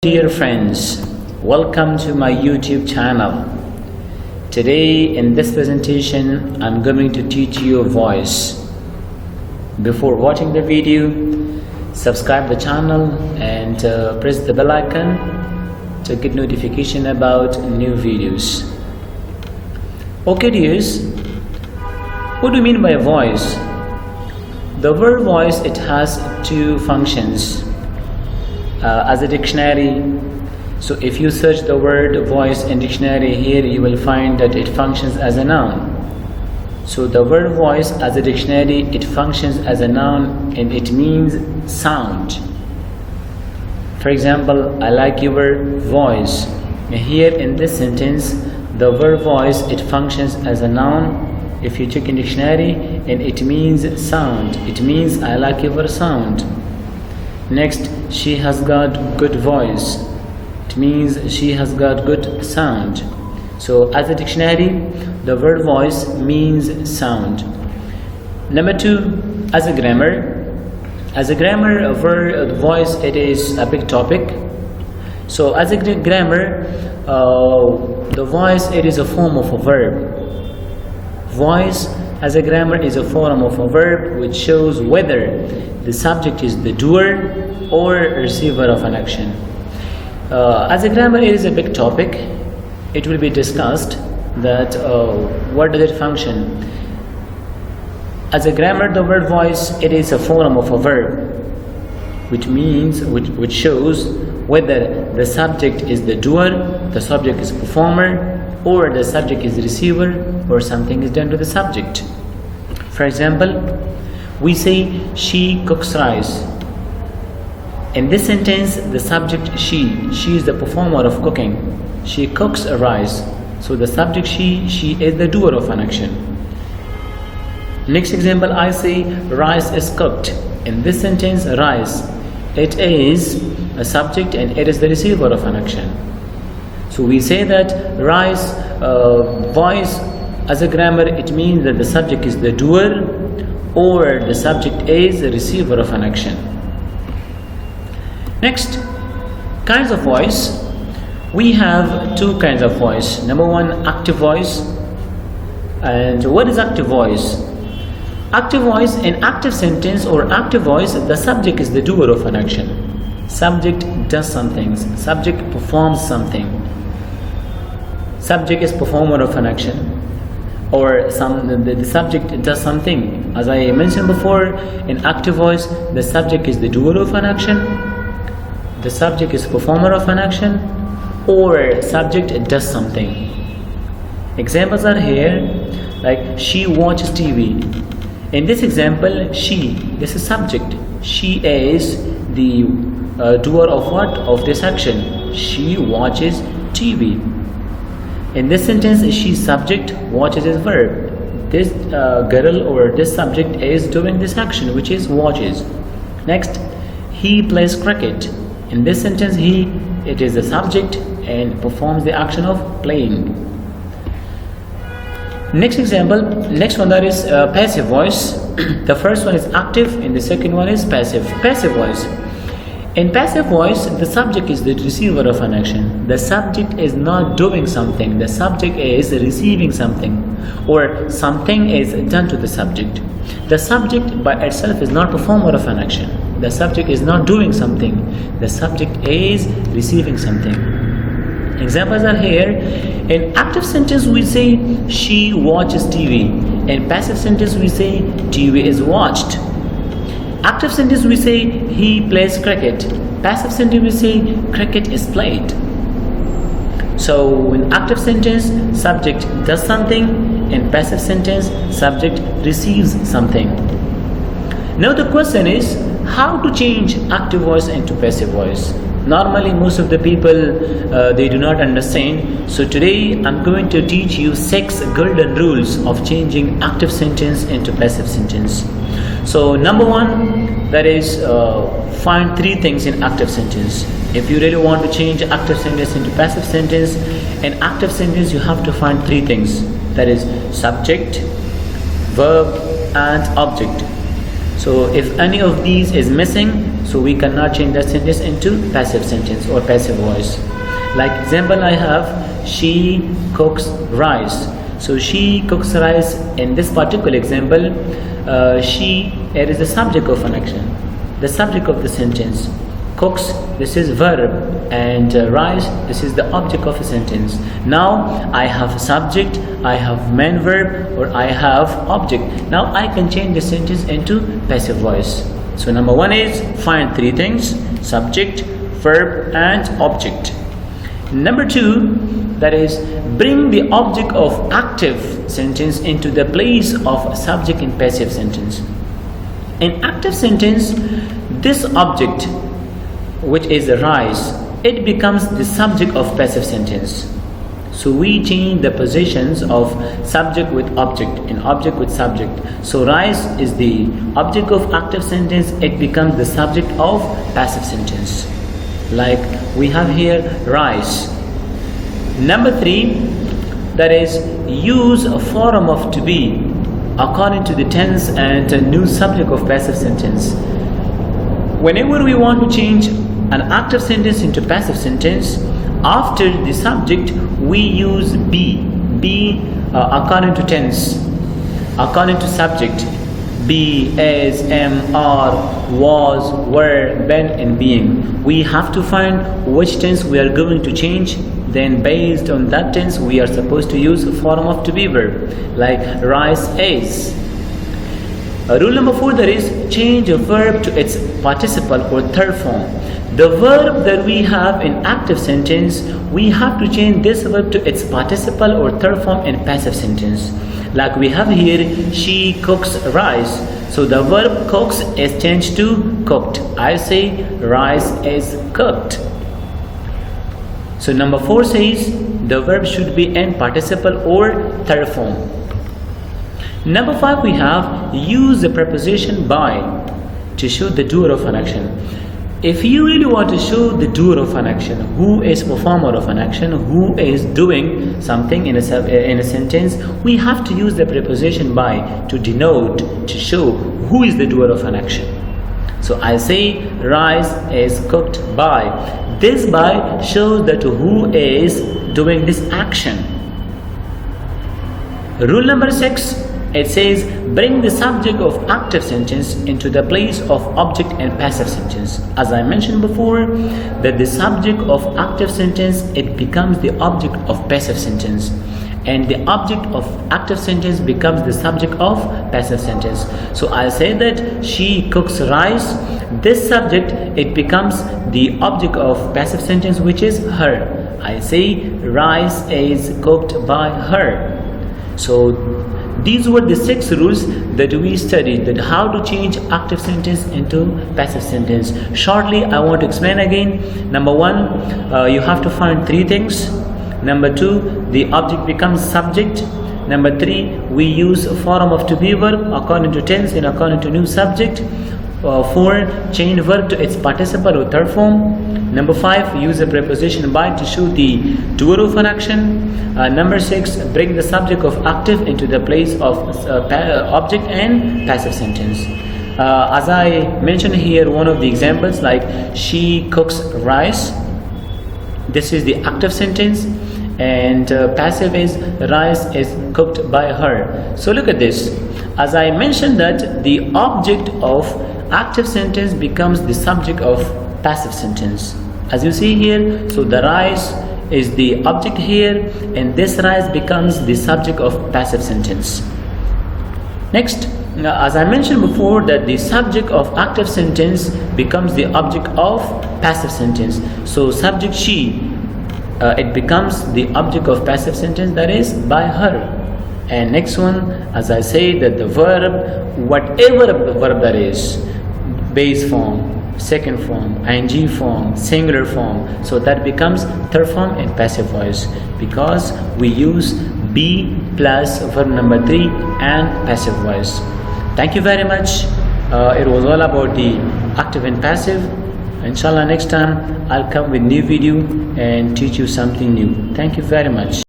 Dear friends, welcome to my YouTube channel. Today in this presentation I'm going to teach you a voice. Before watching the video, subscribe the channel and press the bell icon to get notification about new videos. Okay dears, what do you mean by a voice? The word voice, it has two functions. As a dictionary, so if you search the word voice in dictionary, here you will find that it functions as a noun. So the word voice as a dictionary, it functions as a noun and it means sound. For example, I like your voice. Here in this sentence, the word voice, it functions as a noun. If you check in dictionary, and it means sound, it means I like your sound. Next, she has got good voice. It means she has got good sound. So as a dictionary, the word voice means sound. Number two, as a grammar. As a grammar, a word voice, it is a big topic. So as a grammar, the voice, it is a form of a verb. Voice as a grammar is a form of a verb which shows whether the subject is the doer or receiver of an action. As a grammar, it is a big topic. It will be discussed that what does it function. As a grammar, the word voice, it is a form of a verb which shows whether the subject is the doer, the subject is performer, or the subject is receiver, or something is done to the subject. For example, we say she cooks rice. In this sentence, the subject she is the performer of cooking. She cooks a rice. So the subject she is the doer of an action. Next example, I say rice is cooked. In this sentence, rice, it is a subject and it is the receiver of an action. So we say that rice, voice as a grammar, it means that the subject is the doer or the subject is the receiver of an action. Next, kinds of voice. We have two kinds of voice. Number one, active voice. And what is active voice? Active voice, in active sentence or active voice, the subject is the doer of an action. Subject does something. Subject performs something. Subject is performer of an action, or the subject does something. As I mentioned before, in active voice, the subject is the doer of an action, the subject is performer of an action, or subject does something. Examples are here, like she watches TV. In this example, she, this is subject. She is the doer of what? Of this action. She watches TV. In this sentence, she subject, watches is verb. This girl or this subject is doing this action, which is watches. Next, he plays cricket. In this sentence, he, it is the subject and performs the action of playing. Next example, next one, that is passive voice. The first one is active and the second one is passive. Passive voice. In passive voice, the subject is the receiver of an action. The subject is not doing something. The subject is receiving something, or something is done to the subject. The subject by itself is not performer of an action. The subject is not doing something. The subject is receiving something. Examples are here. In active sentence, we say she watches TV. In passive sentence, we say TV is watched. Active sentence, we say he plays cricket. Passive sentence, we say cricket is played. So in active sentence, subject does something. In passive sentence, subject receives something. Now the question is, how to change active voice into passive voice? Normally most of the people they do not understand. So today I'm going to teach you 6 golden rules of changing active sentence into passive sentence. So number one, that is find 3 things in active sentence. If you really want to change active sentence into passive sentence, in active sentence you have to find 3 things. That is subject, verb and object. So if any of these is missing, so we cannot change that sentence into passive sentence or passive voice. Like example, I have she cooks rice. So she cooks rice. In this particular example, she, it is the subject of an action, the subject of the sentence. Cooks, this is verb, and rice, this is the object of a sentence. Now I have subject, I have main verb, or I have object. Now I can change the sentence into passive voice. So number one is find three things: subject, verb, and object. Number two, that is bring the object of active sentence into the place of subject in passive sentence. In active sentence, this object, which is the rice, it becomes the subject of passive sentence. So we change the positions of subject with object and object with subject. So rice is the object of active sentence, it becomes the subject of passive sentence. Like we have here rice. Number three, that is use a form of to be according to the tense and a new subject of passive sentence. Whenever we want to change an active sentence into passive sentence, after the subject we use be according to tense, according to subject: be, as, am, are, was, were, been, and being. We have to find which tense we are going to change. Then based on that tense we are supposed to use a form of to be verb, like rice is. Rule number four, that is change a verb to its participle or third form. The verb that we have in active sentence, we have to change this verb to its participle or third form in passive sentence. Like we have here, she cooks rice. So the verb cooks is changed to cooked. I say rice is cooked. So number four says the verb should be in participle or third form. Number five, we have use the preposition by to show the doer of an action. If you really want to show the doer of an action, who is performer of an action, who is doing something in a sentence, we have to use the preposition by to denote, to show who is the doer of an action. So I say rice is cooked by. This by shows that who is doing this action. Rule number 6, it says bring the subject of active sentence into the place of object and passive sentence. As I mentioned before, that the subject of active sentence, it becomes the object of passive sentence, and the object of active sentence becomes the subject of passive sentence. So I say that she cooks rice. This subject, it becomes the object of passive sentence, which is her. I say rice is cooked by her. So these were the 6 rules that we studied, that how to change active sentence into passive sentence. Shortly, I want to explain again. Number 1, you have to find 3 things. Number 2, the object becomes subject. Number 3, we use a form of to be verb according to tense and according to new subject. 4, change verb to its participle or third form. Number 5, use a preposition by to show the doer of an action. Number 6, bring the subject of active into the place of object and passive sentence. As I mentioned here, one of the examples, like she cooks rice. This is the active sentence, and passive is rice is cooked by her. So look at this. As I mentioned that the object of active sentence becomes the subject of passive sentence. As you see here, so the rice is the object here, and this rice becomes the subject of passive sentence. Next, as I mentioned before, that the subject of active sentence becomes the object of passive sentence. So subject she, it becomes the object of passive sentence, that is by her. And next one, as I say, that the verb, whatever the verb that is, base form, second form, ing form, singular form, so that becomes third form in passive voice, because we use be plus verb number 3 and passive voice. Thank you very much. It was all about the active and passive. Inshallah, next time I'll come with new video and teach you something new. Thank you very much.